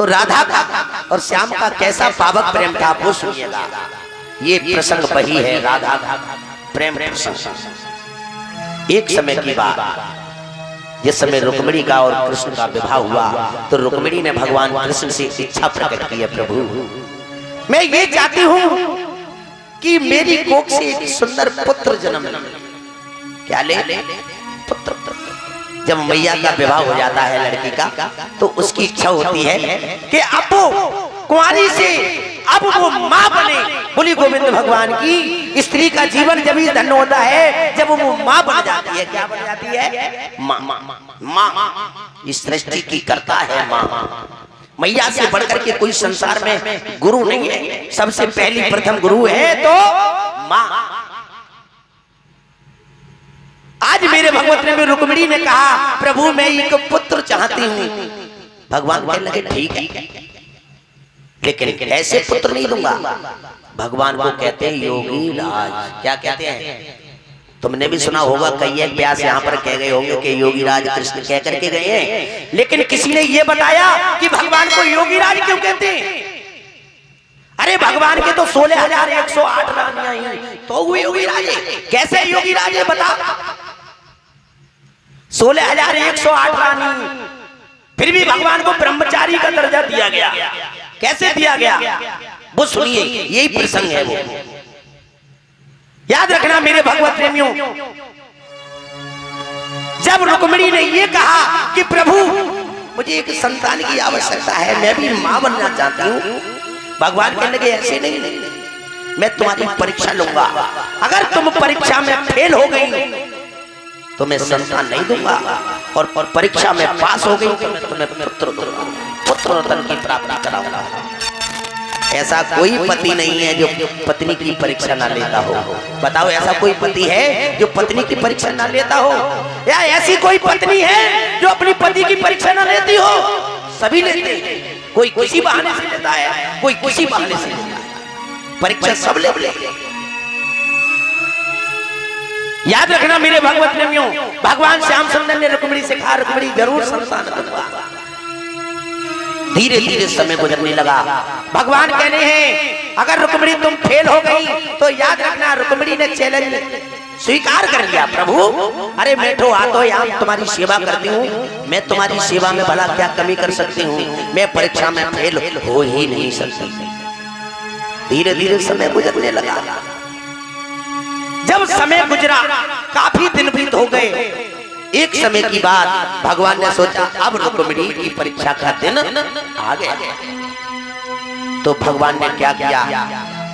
तो राधा का और श्याम का कैसा पावक प्रेम था वो सुनिएगा। ये प्रसंग वही है, राधा का प्रेम प्रसंग। एक समय की बात, जिस समय रुक्मिणी का और कृष्ण का विवाह हुआ तो रुक्मिणी ने भगवान कृष्ण से इच्छा प्रकट की है, प्रभु मैं ये चाहती हूँ कि मेरी कोख से एक सुंदर पुत्र जन्म ले। क्या ले? पुत्र। जब मैया का विवाह हो जाता है लड़की का तो उसकी इच्छा होती है कि अब वो कुंवारी से अब वो माँ बने। बोली गोविंद भगवान की। स्त्री का जीवन जब ही धन्य होता है जब वो माँ बन जाती है। क्या बन जाती है? माँ। माँ इस सृष्टि की करता है माँ। मैया से बढ़कर के कोई संसार में गुरु नहीं है, सबसे पहली प्रथम गुरु है तो माँ। आज मेरे भगवत में रुक्मिणी ने कहा प्रभु मैं एक पुत्र चाहती हूँ। भगवान कहने लगे ठीक है, लेकिन ऐसे पुत्र नहीं दूंगा। भगवान को कहते हैं योगी राज। क्या कहते हैं? तुमने भी सुना होगा, कई एक व्यास यहाँ पर कह गए होंगे कि योगी राज कृष्ण कह करके गए हैं, लेकिन किसी ने ये बताया कि भगवान को योगी राज क्यों कहते हैं? अरे भगवान के तो 16,108 रानियां हैं तो वो योगी राजे कैसे योगी राजे? बता। 16,108 रानी, फिर भी भगवान को ब्रह्मचारी का दर्जा दिया गया। कैसे दिया गया वो सुनिए, यही प्रसंग है वो। याद रखना मेरे भगवत प्रेमियों, जब रुक्मिणी ने ये कहा कि प्रभु मुझे एक संतान की आवश्यकता है, मैं भी मां बनना चाहती हूँ, भगवान कहने लगे ऐसे नहीं, मैं तुम्हारी परीक्षा लूंगा। अगर तुम परीक्षा में फेल हो गई तो मैं संतान नहीं दूंगा, और परीक्षा में पास हो गई तो मैं तुम्हें पुत्र रतन की प्राप्ति कराऊंगा। ऐसा कोई पति नहीं है जो पत्नी की परीक्षा ना लेता हो। बताओ ऐसा कोई पति है जो पत्नी की परीक्षा ना लेता हो? या ऐसी कोई पत्नी है जो अपनी पति की परीक्षा ना लेती हो? सभी लेते हैं। कोई किसी बहाने से लेता है, कोई किसी बहाने से लेता है। परीक्षा सब ले। याद रखना मेरे भगवत प्रेमियों, भगवान श्याम सुंदर ने रुक्मिणी से कहा रुक्मिणी जरूर संतान दूंगा। धीरे धीरे समय गुजरने लगा। भगवान कहने हैं अगर रुक्मिणी तुम फेल हो गई तो याद रखना रुक्मिणी ने चैलेंज स्वीकार कर लिया। प्रभु अरे बैठो, आ तो यहाँ तुम्हारी सेवा करती हूँ, मैं तुम्हारी सेवा में भला क्या कमी कर सकती हूँ? मैं परीक्षा में फेल हो ही नहीं सकती। धीरे धीरे समय गुजरने लगा। जब समय गुजरा, काफी दिन बीत हो गए। एक समय की बात, भगवान ने सोचा अब रुक्मिणी की परीक्षा का दिन आ गया। तो भगवान ने क्या किया?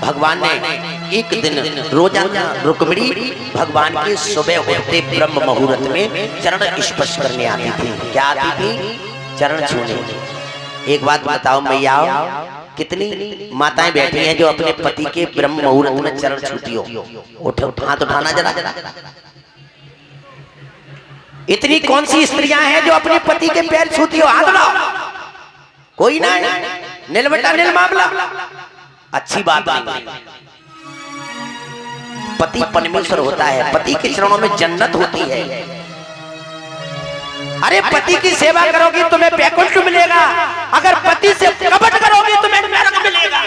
भगवान ने एक दिन रोजाना रुक्मिणी भगवान के सुबह होते ब्रह्म मुहूर्त में चरण स्पर्श करने आती थी। क्या आती थी? चरण छूने। एक बात बताओ मैया, कितनी माताएं बैठी हैं जो अपने पति के ब्रह्म मुहूर्त में चरण छूती हो? उठो, हाथ उठाना जरा। इतनी कौन सी स्त्रियां हैं जो अपने पति के पैर छूती हो? हाथ उठाओ। कोई ना, नीलबटा नील मामला। अच्छी बात नहीं। पति परमेश्वर होता है, पति के चरणों में जन्नत होती है। अरे पति की सेवा करोगी तुम्हें वैकुंठ मिलेगा, अगर पति से कपट करोगी तुम्हें नरक मिलेगा।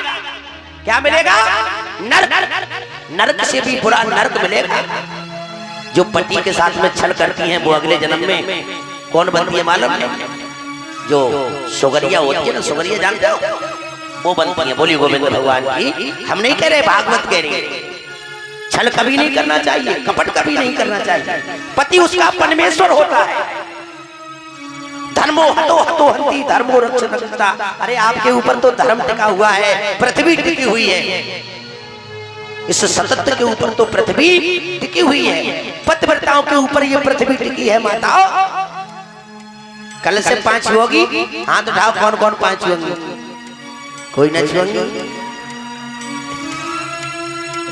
क्या मिलेगा? नरक। नरक से भी बुरा नरक मिलेगा। जो पति के साथ में छल करती हैं वो अगले जन्म में कौन बनती है मालूम है? जो सुगरिया होती है ना, सुगरिया जानते हो? वो बनती है। बोली गोविंद भगवान की। हम नहीं कह रहे, भागवत कह रही है। छल कभी नहीं करना चाहिए, कपट कभी नहीं करना चाहिए। पति उसका परमेश्वर होता है। धर्मो हतो हतो हंति धर्मो रक्षता। अरे आपके ऊपर तो धर्म टिका हुआ है, पृथ्वी टिकी हुई है। इस सतत के ऊपर तो पृथ्वी टिकी हुई है। पतिव्रताओं के ऊपर ये पृथ्वी टिकी है। माताओं कल से 5 होगी, हाथ उठाओ। कौन कौन 5 होंगी? कोई न छुएंगे?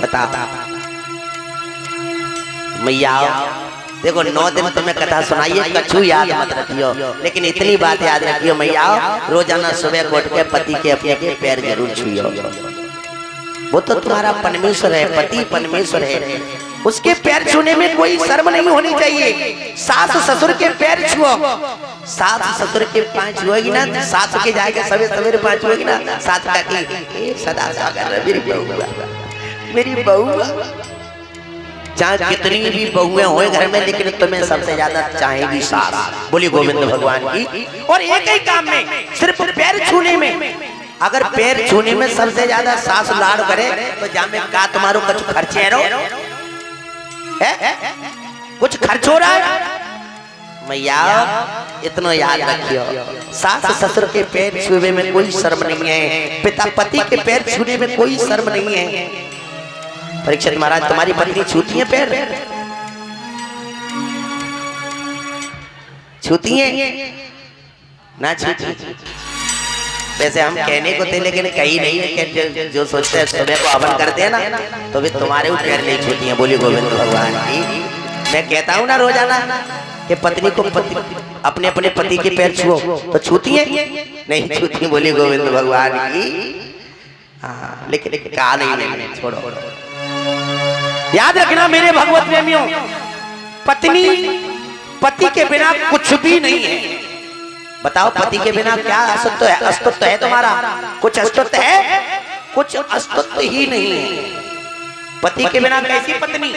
बता मैया। देखो 9 दिन तुम्हें कथा सुनाइए, कछु याद मत रखियो, लेकिन इतनी बात याद रखियो मैया, रोजाना सुबह उठ के पति के अपने के पैर जरूर छुइयो। वो तो तुम्हारा परमेश्वर है, पति परमेश्वर है। उसके पैर छूने में कोई शर्म नहीं होनी चाहिए। सास ससुर के पैर छुओ, सास ससुर के पांव छुएगी ना, सास के जाएगा सवेरे सवेरे पांव छुएगी ना, सास का की सदा स्वागत मेरी बहू, मेरी बहू। चाहे कितनी भी बहुएं होए घर में, लेकिन तुम्हें सबसे ज्यादा चाहेगी सास। बोली गोविंद भगवान की। और एक ही काम में, सिर्फ पैर छूने में, अगर पैर छूने में सबसे ज्यादा सास लाड़ करे तो जामे का तुम्हारो कुछ खर्चे रो है? कुछ खर्च हो रहा है मैया, इतना याद रखियो। सास ससुर के पैर छूने में कोई शर्म नहीं है, पिता पति के पैर छूने में कोई शर्म नहीं है। परीक्षित महाराज, तुम्हारी पत्नी छूती है पैर? छूती है ना? छूती। वैसे हम कहने को थे, लेकिन कहीं नहीं है। जो सोचते हैं सुबह को हवन करते हैं ना, तो भी तुम्हारे पैर नहीं छूती हैं। बोली गोविंद भगवान की। मैं कहता हूँ ना रोजाना कि पत्नी को अपने अपने पति के पैर छुओ, तो छूती है? नहीं छूती। बोली गोविंद भगवान की। हाँ, लेकिन कहा नहीं, छोड़ो। याद रखना मेरे भगवत प्रेमियों, पत्नी पति के बिना कुछ भी नहीं है। बताओ, पति के बिना क्या अस्तित्व है? अस्तित्व है तुम्हारा? कुछ अस्तित्व है? कुछ अस्तित्व ही नहीं है। पति के बिना कैसी पत्नी?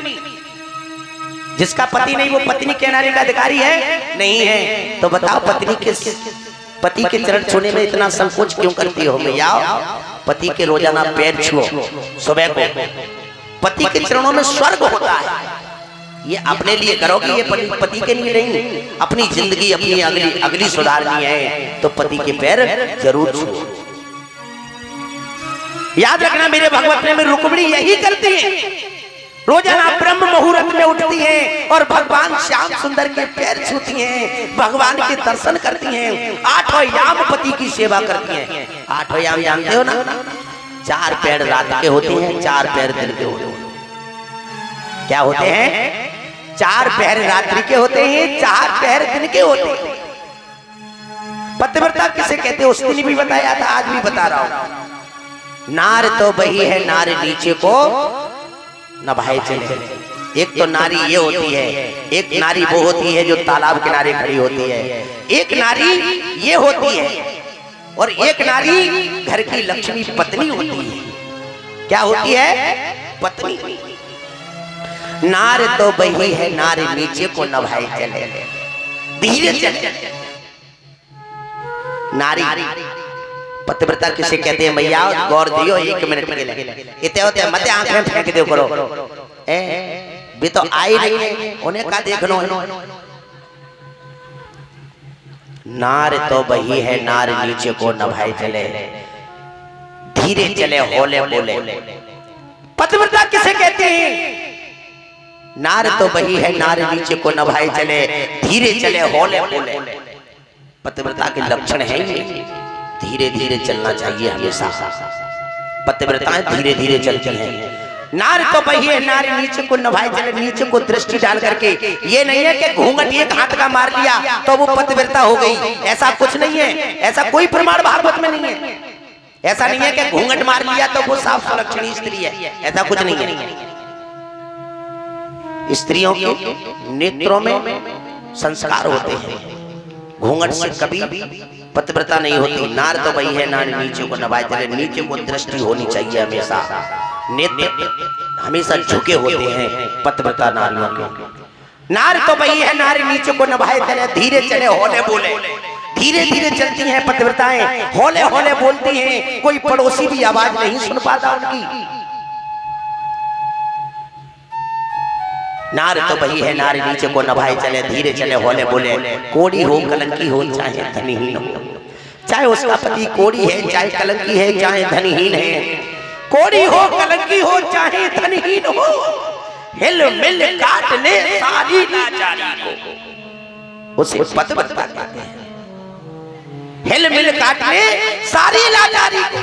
जिसका पति नहीं वो पत्नी कहलाने का अधिकारी है? नहीं है। तो बताओ, पति के चरण छूने में इतना संकोच क्यों करती हो मैया? पति के रोजाना पैर छुओ सुबह को। पति के चरणों में स्वर्ग होता है। ये अपने लिए करोगे, ये पति के लिए नहीं। अपनी जिंदगी अपनी अगली सुधारनी है तो पति के पैर जरूर छुओ। याद रखना मेरे भगवत में रुक्मिणी यही करती है। रोजाना ब्रह्म मुहूर्त में उठती है और भगवान श्याम सुंदर के पैर छूती हैं, भगवान के दर्शन करती हैं, 8 याम पति की सेवा करती हैं। 8 याम जानते हो ना? 4 पैर रात के होते हैं, 4 पैर दिन के होते हैं। क्या होते हैं? 4 पहर रात्रि के होते हैं, 4 पहर दिन के होते हैं। पतिव्रता किसे कहते हैं उस दिन भी बताया था, आज भी बता रहा हूं। नार तो वही है नार नीचे को नभाए चले। एक तो नारी ये होती है, एक नारी वो होती है जो तालाब किनारे खड़ी होती है, एक नारी ये होती है, और एक नारी घर की लक्ष्मी पत्नी होती है। क्या होती है? पत्नी। नार तो वही है नार नीचे को नभाए चले, धीरे चले। नारी पतिव्रता किसे कहते हैं मैया? गौर दियो 1 मिनट के लिए। इतने होते मत आंखें फेंक दो करो, भी तो आई नहीं है, उन्हें का देखनो है। नार तो वही है नार नीचे को नभाए चले, धीरे चले होले बोले। पतिव्रता किसे कहते हैं? नार तो वही है नार नीचे को नभाए चले, धीरे चले होले बोले। पतिव्रता के लक्षण है ये, धीरे धीरे चलना चाहिए हमेशा। पतिव्रताएं धीरे धीरे चलती हैं। नार तो वही है नार नीचे को नभाए चले, नीचे को दृष्टि डाल करके। ये नहीं है कि घूंघट एक हाथ का मार लिया तो वो पतिव्रता हो गई, ऐसा कुछ नहीं है। ऐसा कोई प्रमाण भागवत में नहीं है। ऐसा नहीं है कि घूंघट मार लिया तो वो साफ सुलक्षणी स्त्री है, ऐसा कुछ नहीं है। स्त्रियों के नेत्रों में संस्कार होते हैं, घूंघट से कभी पतिव्रता नहीं होती। नार तो वही है नार नीचे को नभाए चले, नीचे को दृष्टि होनी चाहिए हमेशा, नेत्र हमेशा झुके होते हैं पतिव्रता नारियों के। नार तो वही है नार नीचे को नभाए चले, धीरे चले होले बोले। धीरे धीरे चलती हैं पतिव्रताएं, होले होले बोलती हैं, कोई पड़ोसी भी आवाज नहीं सुन पाता उनकी। नार तो वही है नार नीचे को नभाए चले, धीरे चले होले बोले। कोड़ी हो कलंकी हो चाहे धनीहीन हो, चाहे उसका पति कोड़ी है चाहे कलंकी है चाहे धनीहीन है, कोड़ी हो कलंकी हो चाहे धनीहीन हो, हिल मिल काट ले सारी लाचारी को, उसे पतिव्रता कहते हैं। हिल मिल काट ले सारी लाचारी को।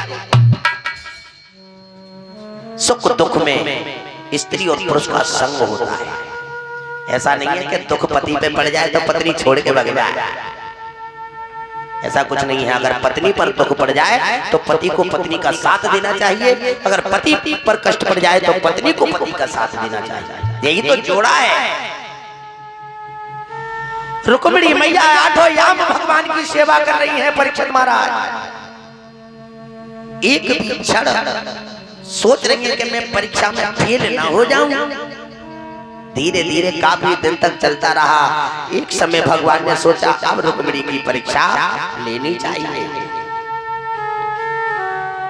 सुख दुख में स्त्री और पुरुष का संग होता है। ऐसा नहीं है कि दुख पति पे पड़ जाए तो पत्नी छोड़ के भाग जाए, ऐसा कुछ नहीं है। अगर पत्नी पर दुख पड़ जाए तो पति को पत्नी का साथ देना चाहिए, अगर पति पर कष्ट पड़ जाए तो पत्नी को पति का साथ देना चाहिए। यही तो जोड़ा है। रुक्मिणी मैया आठों याम भगवान की सेवा कर रही है परीक्षित महाराज। एक भी क्षण सोच रही है कि मैं परीक्षा में फेल ना हो जाऊं। धीरे धीरे काफी दिन तक चलता रहा। एक समय भगवान ने सोचा अब रुक्मिणी की परीक्षा लेनी चाहिए।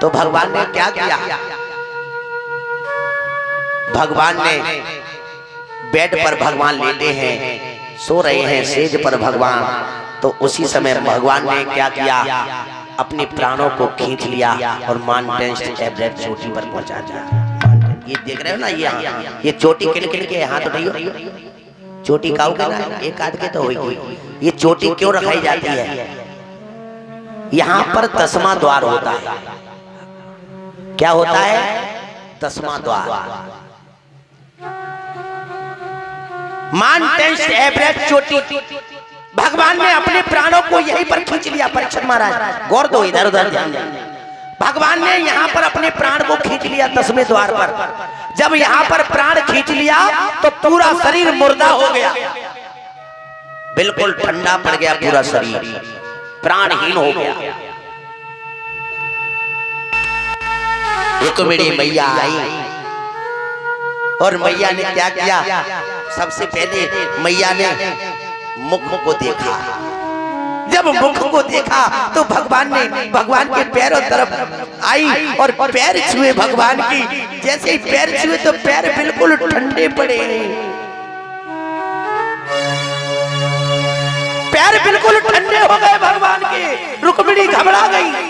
तो भगवान ने क्या किया, भगवान ने बेड पर भगवान लेटे हैं, सो रहे हैं सेज पर भगवान। तो उसी समय भगवान ने क्या किया, अपने प्राणों को खींच लिया और माउंट एवरेस्ट चोटी पर पहुंचा दिया। ये देख रहे हो ना, ये चोटी किन किन के यहाँ तो नहीं हो, चोटी काऊ का एक आध के तो होगी। ये चोटी क्यों रखाई जाती है, यहाँ पर 10वां द्वार होता है। क्या होता है, 10वां द्वार। माउंट एवरेस्ट चोटी भगवान ने अपने प्राणों को यहीं पर खींच लिया। परीक्षित महाराज गौर दो, इधर उधर ध्यान दें। भगवान ने यहाँ पर अपने प्राण को खींच लिया 10वें द्वार पर। जब यहाँ पर प्राण खींच लिया तो पूरा शरीर मुर्दा हो गया, बिल्कुल ठंडा पड़ गया पूरा शरीर, प्राणहीन हो गया। रुक्मिणी मैया आई और मैया ने क्या किया, सबसे पहले मैया ने मुख को देखा। जब मुख को देखा तो भगवान के पैरों तरफ आई और पैर छुए भगवान की। जैसे ही पैर छुए तो पैर बिल्कुल ठंडे पड़े, पैर बिल्कुल ठंडे हो गए भगवान के। रुक्मिणी घबरा गई।